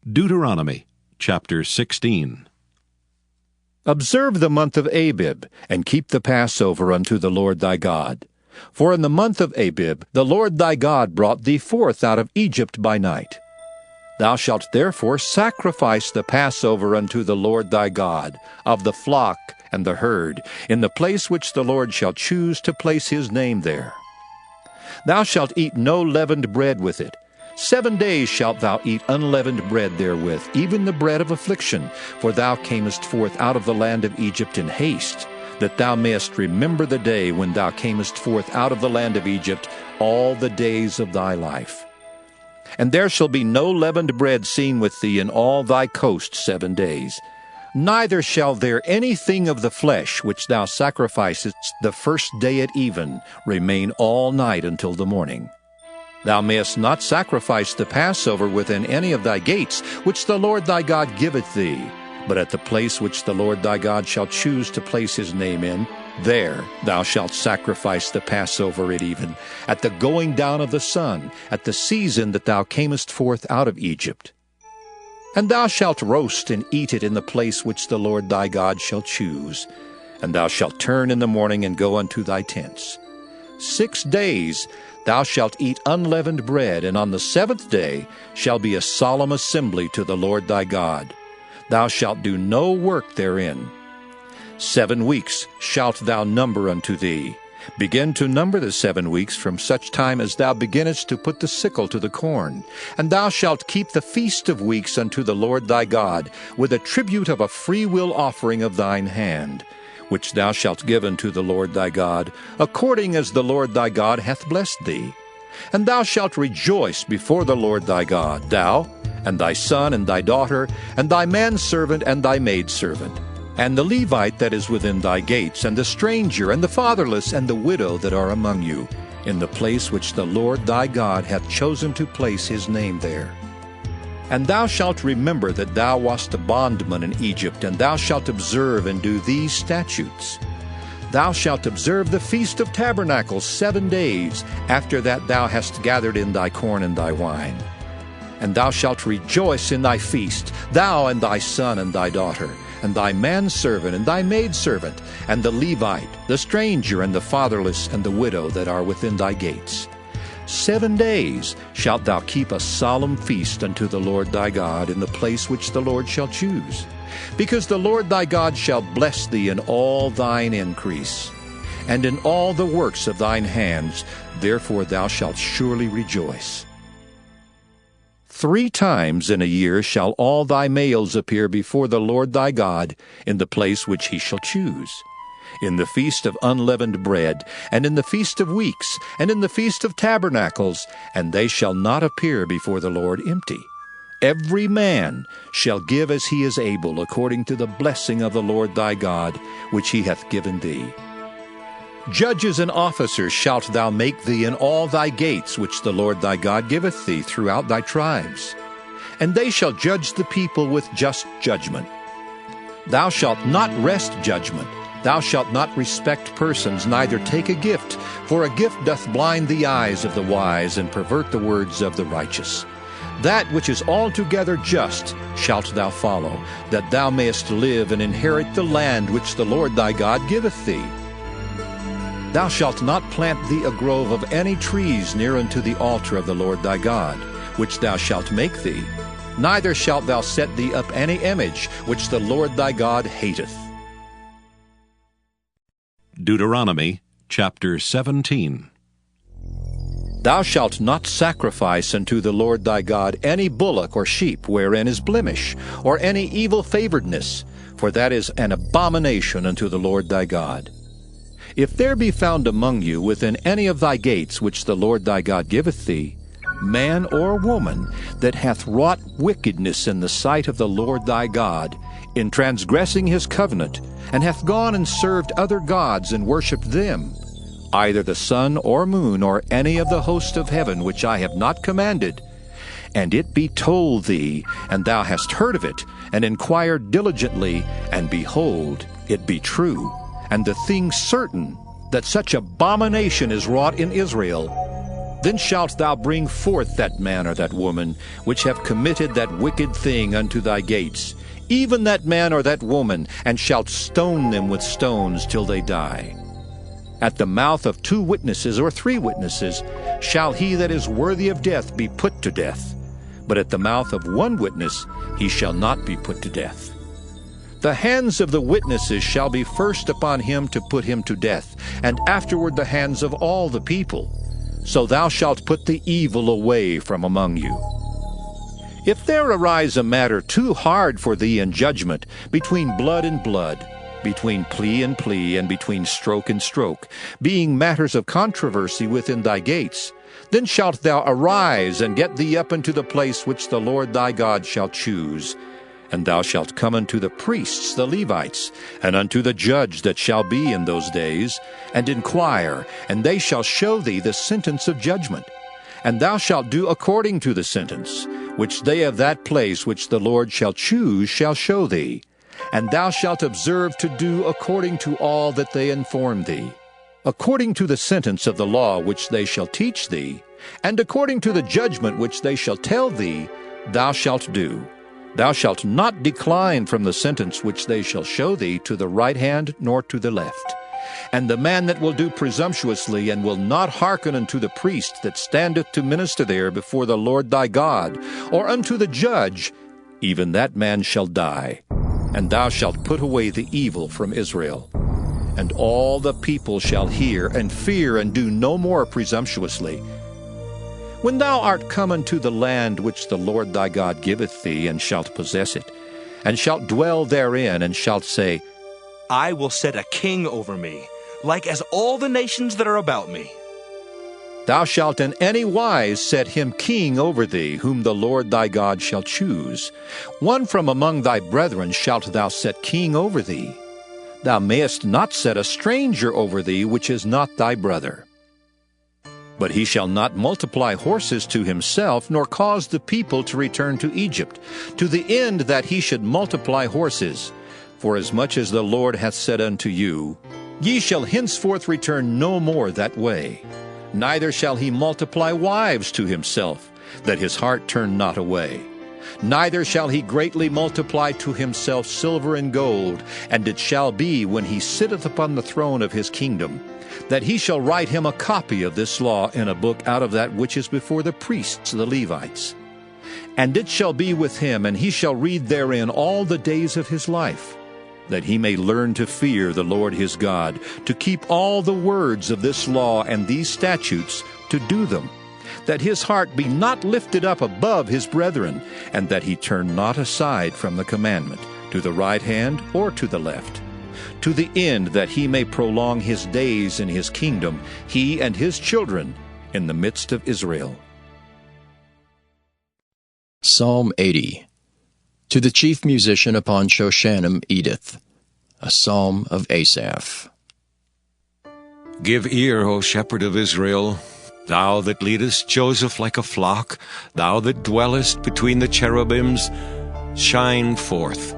Deuteronomy chapter 16. Observe the month of Abib, and keep the Passover unto the Lord thy God. For in the month of Abib the Lord thy God brought thee forth out of Egypt by night. Thou shalt therefore sacrifice the Passover unto the Lord thy God, of the flock and the herd, in the place which the Lord shall choose to place his name there. Thou shalt eat no leavened bread with it. 7 days shalt thou eat unleavened bread therewith, even the bread of affliction, for thou camest forth out of the land of Egypt in haste, that thou mayest remember the day when thou camest forth out of the land of Egypt all the days of thy life. And there shall be no leavened bread seen with thee in all thy coast 7 days. Neither shall there anything of the flesh which thou sacrificest the first day at even remain all night until the morning. Thou mayest not sacrifice the Passover within any of thy gates, which the Lord thy God giveth thee, but at the place which the Lord thy God shall choose to place his name in, there thou shalt sacrifice the Passover at even, at the going down of the sun, at the season that thou camest forth out of Egypt. And thou shalt roast and eat it in the place which the Lord thy God shall choose, and thou shalt turn in the morning and go unto thy tents. 6 days thou shalt eat unleavened bread, and on the 7th day shall be a solemn assembly to the Lord thy God. Thou shalt do no work therein. 7 weeks shalt thou number unto thee. Begin to number the 7 weeks from such time as thou beginnest to put the sickle to the corn. And thou shalt keep the feast of weeks unto the Lord thy God, with a tribute of a freewill offering of thine hand, which thou shalt give unto the Lord thy God, according as the Lord thy God hath blessed thee. And thou shalt rejoice before the Lord thy God, thou, and thy son, and thy daughter, and thy manservant, and thy maidservant, and the Levite that is within thy gates, and the stranger, and the fatherless, and the widow that are among you, in the place which the Lord thy God hath chosen to place his name there. And thou shalt remember that thou wast a bondman in Egypt, and thou shalt observe and do these statutes. Thou shalt observe the Feast of Tabernacles 7 days, after that thou hast gathered in thy corn and thy wine. And thou shalt rejoice in thy feast, thou and thy son and thy daughter, and thy manservant and thy maidservant, and the Levite, the stranger, and the fatherless, and the widow that are within thy gates. 7 days shalt thou keep a solemn feast unto the Lord thy God in the place which the Lord shall choose, because the Lord thy God shall bless thee in all thine increase, and in all the works of thine hands, therefore thou shalt surely rejoice. 3 times in a year shall all thy males appear before the Lord thy God in the place which he shall choose, in the feast of unleavened bread, and in the feast of weeks, and in the feast of tabernacles, and they shall not appear before the Lord empty. Every man shall give as he is able, according to the blessing of the Lord thy God, which he hath given thee. Judges and officers shalt thou make thee in all thy gates, which the Lord thy God giveth thee throughout thy tribes. And they shall judge the people with just judgment. Thou shalt not wrest judgment. Thou shalt not respect persons, neither take a gift, for a gift doth blind the eyes of the wise, and pervert the words of the righteous. That which is altogether just shalt thou follow, that thou mayest live and inherit the land which the Lord thy God giveth thee. Thou shalt not plant thee a grove of any trees near unto the altar of the Lord thy God, which thou shalt make thee, neither shalt thou set thee up any image which the Lord thy God hateth. Deuteronomy chapter 17. Thou shalt not sacrifice unto the Lord thy God any bullock or sheep wherein is blemish, or any evil favoredness, for that is an abomination unto the Lord thy God. If there be found among you within any of thy gates which the Lord thy God giveth thee, man or woman that hath wrought wickedness in the sight of the Lord thy God, in transgressing his covenant, and hath gone and served other gods and worshipped them, either the sun or moon or any of the host of heaven which I have not commanded, and it be told thee, and thou hast heard of it, and inquired diligently, and behold, it be true, and the thing certain, that such abomination is wrought in Israel, Then shalt thou bring forth that man or that woman, which have committed that wicked thing unto thy gates, even that man or that woman, and shalt stone them with stones till they die. At the mouth of 2 witnesses or 3 witnesses shall he that is worthy of death be put to death, but at the mouth of 1 witness he shall not be put to death. The hands of the witnesses shall be first upon him to put him to death, and afterward the hands of all the people. So thou shalt put the evil away from among you. If there arise a matter too hard for thee in judgment, between blood and blood, between plea and plea, and between stroke and stroke, being matters of controversy within thy gates, then shalt thou arise and get thee up into the place which the Lord thy God shall choose. And thou shalt come unto the priests the Levites, and unto the judge that shall be in those days, and inquire, and they shall show thee the sentence of judgment. And thou shalt do according to the sentence, which they of that place which the Lord shall choose shall show thee. And thou shalt observe to do according to all that they inform thee, according to the sentence of the law which they shall teach thee, and according to the judgment which they shall tell thee, thou shalt do. Thou shalt not decline from the sentence which they shall show thee to the right hand nor to the left. And the man that will do presumptuously, and will not hearken unto the priest that standeth to minister there before the Lord thy God, or unto the judge, even that man shall die. And thou shalt put away the evil from Israel. And all the people shall hear and fear, and do no more presumptuously. When thou art come unto the land which the Lord thy God giveth thee, and shalt possess it, and shalt dwell therein, and shalt say, I will set a king over me, like as all the nations that are about me. Thou shalt in any wise set him king over thee, whom the Lord thy God shall choose. One from among thy brethren shalt thou set king over thee. Thou mayest not set a stranger over thee, which is not thy brother. But he shall not multiply horses to himself, nor cause the people to return to Egypt, to the end that he should multiply horses. For as much as the Lord hath said unto you, ye shall henceforth return no more that way. Neither shall he multiply wives to himself, that his heart turn not away. Neither shall he greatly multiply to himself silver and gold. And it shall be, when he sitteth upon the throne of his kingdom, that he shall write him a copy of this law in a book out of that which is before the priests the Levites. And it shall be with him, and he shall read therein all the days of his life, that he may learn to fear the Lord his God, to keep all the words of this law and these statutes, to do them, that his heart be not lifted up above his brethren, and that he turn not aside from the commandment, to the right hand or to the left, to the end that he may prolong his days in his kingdom, he and his children, in the midst of Israel. Psalm 80. To the chief musician upon Shoshanim Edith, a psalm of Asaph. Give ear, O shepherd of Israel, thou that leadest Joseph like a flock, thou that dwellest between the cherubims, shine forth.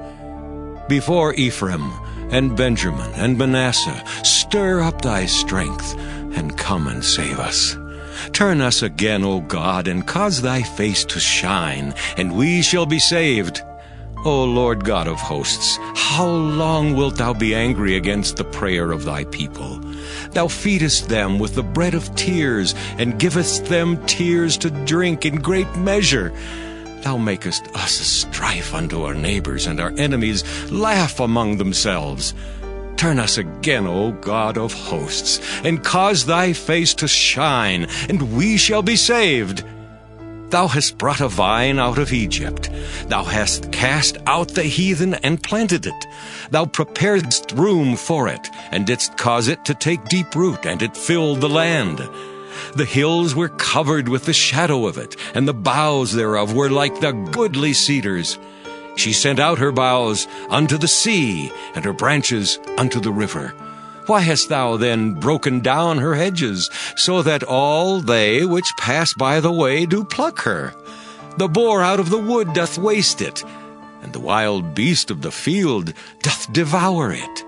Before Ephraim and Benjamin and Manasseh, stir up thy strength, and come and save us. Turn us again, O God, and cause thy face to shine, and we shall be saved. O Lord God of hosts, how long wilt thou be angry against the prayer of thy people? Thou feedest them with the bread of tears, and givest them tears to drink in great measure. Thou makest us a strife unto our neighbors, and our enemies laugh among themselves. Turn us again, O God of hosts, and cause thy face to shine, and we shall be saved. Thou hast brought a vine out of Egypt. Thou hast cast out the heathen and planted it. Thou preparedst room for it, and didst cause it to take deep root, and it filled the land. The hills were covered with the shadow of it, and the boughs thereof were like the goodly cedars. She sent out her boughs unto the sea, and her branches unto the river. Why hast thou then broken down her hedges, so that all they which pass by the way do pluck her? The boar out of the wood doth waste it, and the wild beast of the field doth devour it.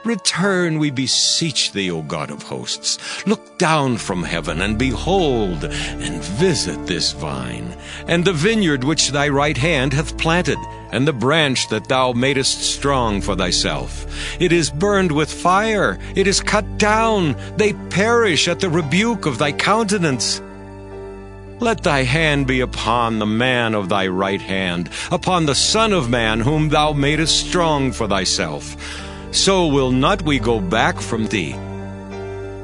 Return, we beseech thee, O God of hosts. Look down from heaven, and behold, and visit this vine, and the vineyard which thy right hand hath planted, and the branch that thou madest strong for thyself. It is burned with fire, it is cut down, they perish at the rebuke of thy countenance. Let thy hand be upon the man of thy right hand, upon the Son of Man whom thou madest strong for thyself. So will not we go back from thee.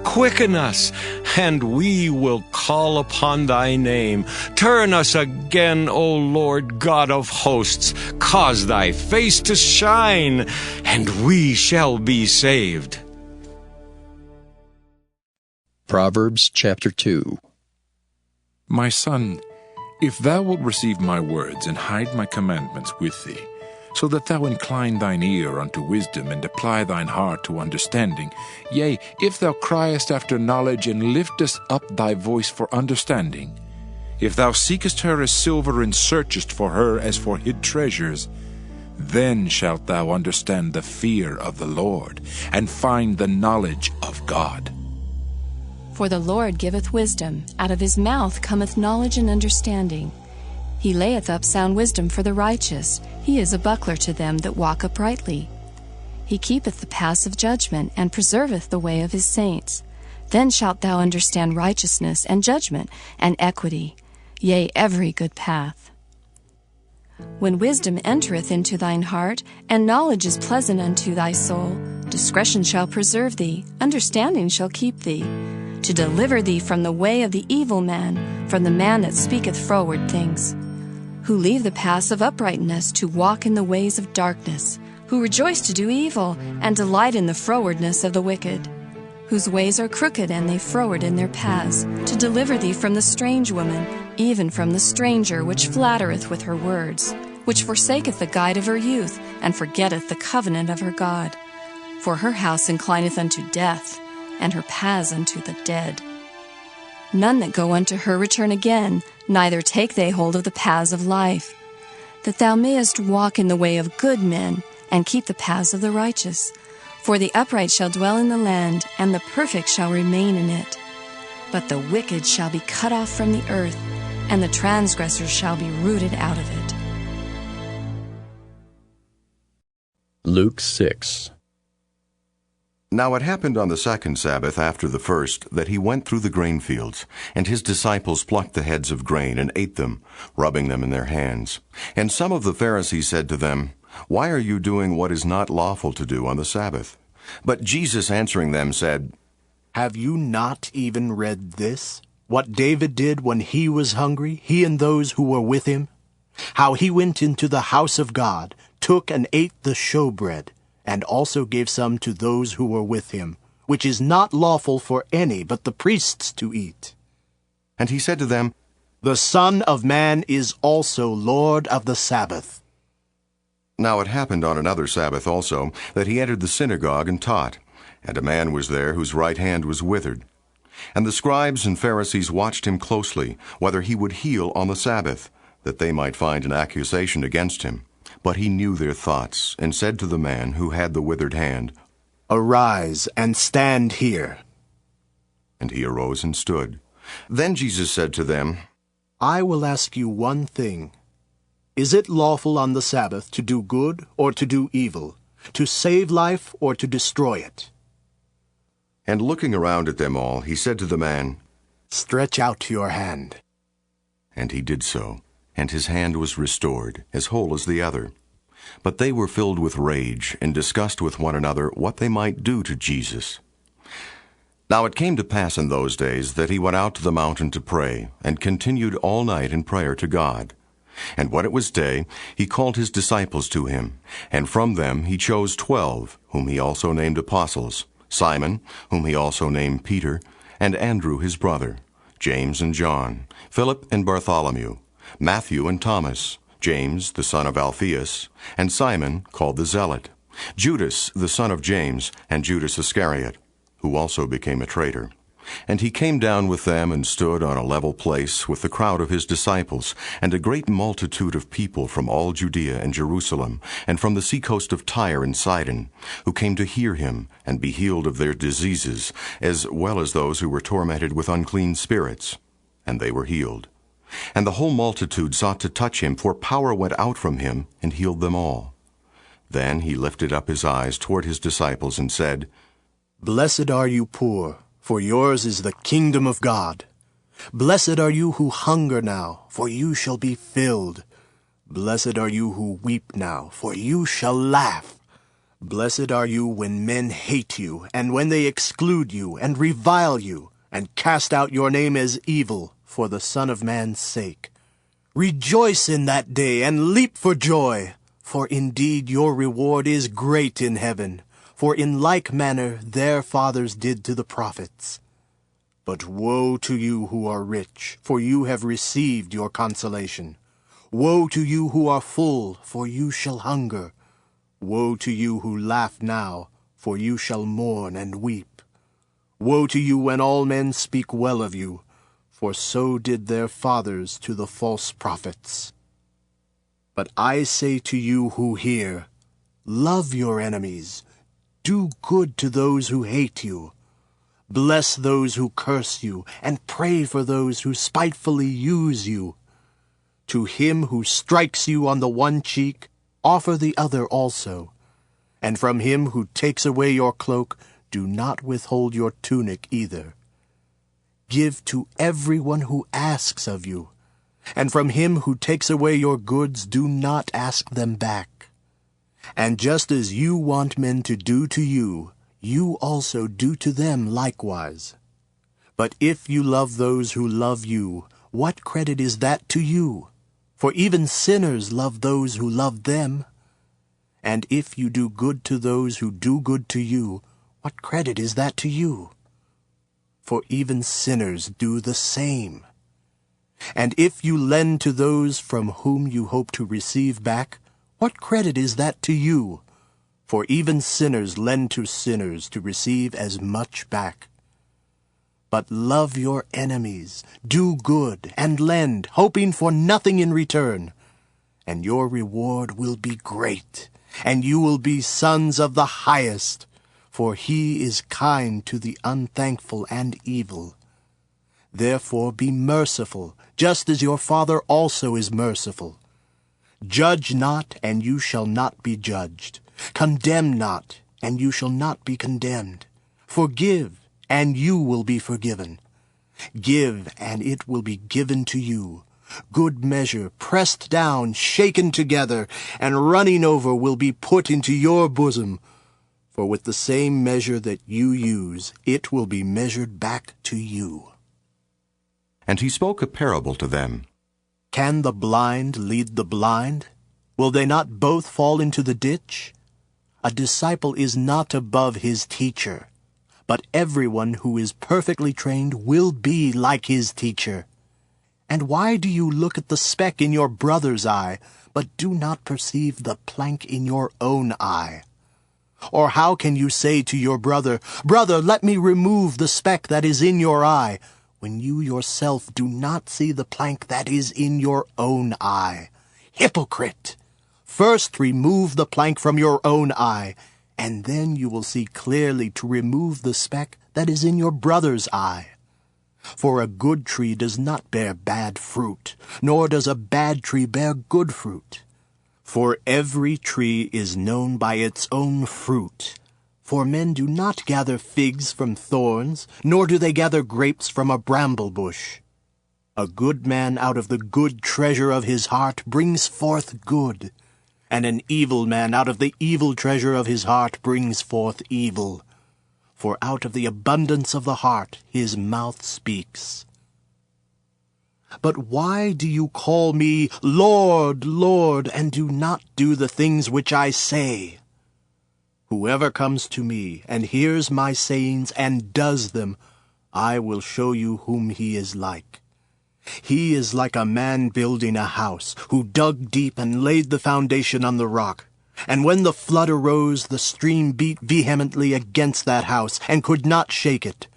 Quicken us, and we will call upon thy name. Turn us again, O Lord God of hosts. Cause thy face to shine, and we shall be saved. Proverbs chapter 2. My son, if thou wilt receive my words and hide my commandments with thee, so that thou incline thine ear unto wisdom, and apply thine heart to understanding. Yea, if thou criest after knowledge, and liftest up thy voice for understanding. If thou seekest her as silver, and searchest for her as for hid treasures, then shalt thou understand the fear of the Lord, and find the knowledge of God. For the Lord giveth wisdom, out of his mouth cometh knowledge and understanding. He layeth up sound wisdom for the righteous. He is a buckler to them that walk uprightly. He keepeth the paths of judgment, and preserveth the way of his saints. Then shalt thou understand righteousness, and judgment, and equity, yea, every good path. When wisdom entereth into thine heart, and knowledge is pleasant unto thy soul, discretion shall preserve thee, understanding shall keep thee, to deliver thee from the way of the evil man, from the man that speaketh froward things, who leave the paths of uprightness to walk in the ways of darkness, who rejoice to do evil, and delight in the frowardness of the wicked, whose ways are crooked, and they froward in their paths, to deliver thee from the strange woman, even from the stranger which flattereth with her words, which forsaketh the guide of her youth, and forgetteth the covenant of her God. For her house inclineth unto death, and her paths unto the dead. None that go unto her return again, neither take they hold of the paths of life. That thou mayest walk in the way of good men, and keep the paths of the righteous. For the upright shall dwell in the land, and the perfect shall remain in it. But the wicked shall be cut off from the earth, and the transgressors shall be rooted out of it. Luke 6. Now it happened on the second Sabbath after the first that he went through the grain fields, and his disciples plucked the heads of grain and ate them, rubbing them in their hands. And some of the Pharisees said to them, Why are you doing what is not lawful to do on the Sabbath? But Jesus answering them said, Have you not even read this? What David did when he was hungry, he and those who were with him? How he went into the house of God, took and ate the showbread, and also gave some to those who were with him, which is not lawful for any but the priests to eat. And he said to them, The Son of Man is also Lord of the Sabbath. Now it happened on another Sabbath also that he entered the synagogue and taught, and a man was there whose right hand was withered. And the scribes and Pharisees watched him closely, whether he would heal on the Sabbath, that they might find an accusation against him. But he knew their thoughts, and said to the man who had the withered hand, Arise and stand here. And he arose and stood. Then Jesus said to them, I will ask you one thing. Is it lawful on the Sabbath to do good or to do evil, to save life or to destroy it? And looking around at them all, he said to the man, Stretch out your hand. And he did so, and his hand was restored, as whole as the other. But they were filled with rage, and discussed with one another what they might do to Jesus. Now it came to pass in those days that he went out to the mountain to pray, and continued all night in prayer to God. And when it was day, he called his disciples to him, and from them he chose 12, whom he also named apostles, Simon, whom he also named Peter, and Andrew his brother, James and John, Philip and Bartholomew, Matthew and Thomas, James the son of Alphaeus, and Simon called the Zealot, Judas the son of James, and Judas Iscariot, who also became a traitor. And he came down with them and stood on a level place with the crowd of his disciples, and a great multitude of people from all Judea and Jerusalem, and from the seacoast of Tyre and Sidon, who came to hear him and be healed of their diseases, as well as those who were tormented with unclean spirits. And they were healed. And the whole multitude sought to touch him, for power went out from him and healed them all. Then he lifted up his eyes toward his disciples and said, Blessed are you poor, for yours is the kingdom of God. Blessed are you who hunger now, for you shall be filled. Blessed are you who weep now, for you shall laugh. Blessed are you when men hate you, and when they exclude you, and revile you, and cast out your name as evil for the Son of Man's sake. Rejoice in that day, and leap for joy, for indeed your reward is great in heaven. For in like manner their fathers did to the prophets. But woe to you who are rich, for you have received your consolation. Woe to you who are full, for you shall hunger. Woe to you who laugh now, for you shall mourn and weep. Woe to you when all men speak well of you, for so did their fathers to the false prophets. But I say to you who hear, love your enemies. Do good to those who hate you. Bless those who curse you, and pray for those who spitefully use you. To him who strikes you on the one cheek, offer the other also. And from him who takes away your cloak, do not withhold your tunic either. Give to everyone who asks of you, and from him who takes away your goods, do not ask them back. And just as you want men to do to you, you also do to them likewise. But if you love those who love you, what credit is that to you? For even sinners love those who love them. And if you do good to those who do good to you, what credit is that to you? For even sinners do the same. And if you lend to those from whom you hope to receive back, what credit is that to you? For even sinners lend to sinners to receive as much back. But love your enemies, do good, and lend, hoping for nothing in return. And your reward will be great, and you will be sons of the highest, for he is kind to the unthankful and evil. Therefore be merciful, just as your Father also is merciful. Judge not, and you shall not be judged. Condemn not, and you shall not be condemned. Forgive, and you will be forgiven. Give, and it will be given to you. Good measure, pressed down, shaken together, and running over will be put into your bosom. For with the same measure that you use, it will be measured back to you. And he spoke a parable to them. Can the blind lead the blind? Will they not both fall into the ditch? A disciple is not above his teacher, but everyone who is perfectly trained will be like his teacher. And why do you look at the speck in your brother's eye, but do not perceive the plank in your own eye? Or how can you say to your brother, Brother, let me remove the speck that is in your eye, when you yourself do not see the plank that is in your own eye? Hypocrite! First remove the plank from your own eye, and then you will see clearly to remove the speck that is in your brother's eye. For a good tree does not bear bad fruit, nor does a bad tree bear good fruit. For every tree is known by its own fruit. For men do not gather figs from thorns, nor do they gather grapes from a bramble bush. A good man out of the good treasure of his heart brings forth good, and an evil man out of the evil treasure of his heart brings forth evil. For out of the abundance of the heart his mouth speaks. But why do you call me Lord, Lord, and do not do the things which I say? Whoever comes to me and hears my sayings and does them, I will show you whom he is like. He is like a man building a house, who dug deep and laid the foundation on the rock. And when the flood arose, the stream beat vehemently against that house, and could not shake it.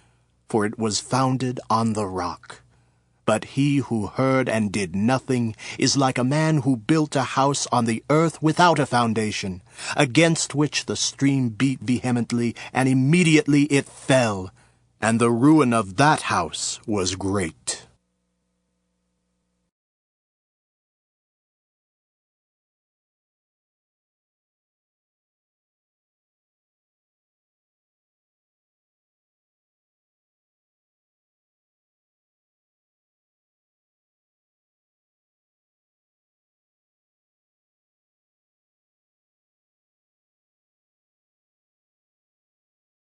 for it was founded on the rock. But he who heard and did nothing is like a man who built a house on the earth without a foundation, against which the stream beat vehemently, and immediately it fell, and the ruin of that house was great.